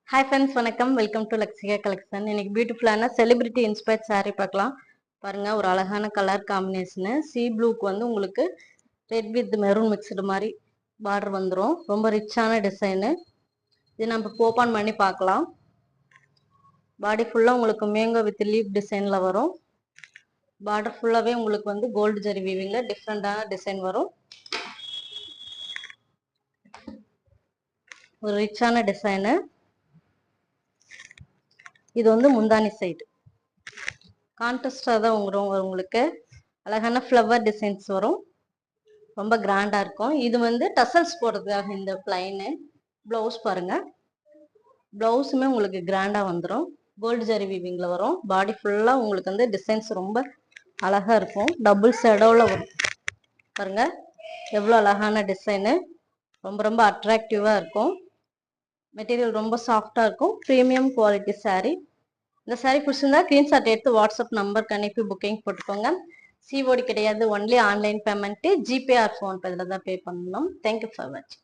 Hi friends, வணக்கம். Welcome to லக்ஸிகா collection. இன்னைக்கு பியூட்டிஃபுல்லான செலிபிரிட்டி இன்ஸ்பயர்ட் saree பார்க்கலாம். பாருங்க, ஒரு அழகான கலர் காம்பினேஷனு. சீ ப்ளூக்கு வந்து உங்களுக்கு ரெட் வித் மெரூன் மிக்ஸ்டு மாதிரி பார்டர் வந்துடும். ரொம்ப ரிச்சான டிசைனு. இது நம்ம ஓப்பன் பண்ணி பார்க்கலாம். பாடி ஃபுல்லாக உங்களுக்கு மேங்கோ வித் லீப் டிசைனில் வரும். பார்டர் ஃபுல்லாகவே உங்களுக்கு வந்து கோல்டு ஜரி வீவிங்கில் டிஃப்ரெண்டான டிசைன் வரும். ஒரு ரிச்சான டிசைனு. இது வந்து முந்தானி சைடு கான்ட்ராஸ்டாக தான் உங்களுக்கு அழகான ஃப்ளவர் டிசைன்ஸ் வரும். ரொம்ப கிராண்டாக இருக்கும். இது வந்து டசல்ஸ் போடுறதுக்காக இந்த பிளைனு. ப்ளவுஸ் பாருங்க, ப்ளவுஸுமே உங்களுக்கு கிராண்டாக வந்துடும். கோல்டு ஜரி வீவிங்கில் வரும். பாடி ஃபுல்லாக உங்களுக்கு வந்து டிசைன்ஸ் ரொம்ப அழகாக இருக்கும். டபுள் ஷேடோவில் வரும். பாருங்க எவ்வளோ அழகான டிசைனு. ரொம்ப ரொம்ப அட்ராக்டிவாக இருக்கும். மெட்டீரியல் ரொம்ப சாஃப்டாக இருக்கும். Premium quality saree. இந்த saree பிடிச்சிருந்தா ஸ்க்ரீன்ஷாட் எடுத்து வாட்ஸ்அப் நம்பருக்கு அனுப்பி புக்கிங் போட்டுக்கோங்க. சிஓடி கிடையாது, only online payment. GPay R PhonePe இதில் தான் பே பண்ணணும். தேங்க்யூ ஃபார் வாட்சிங்.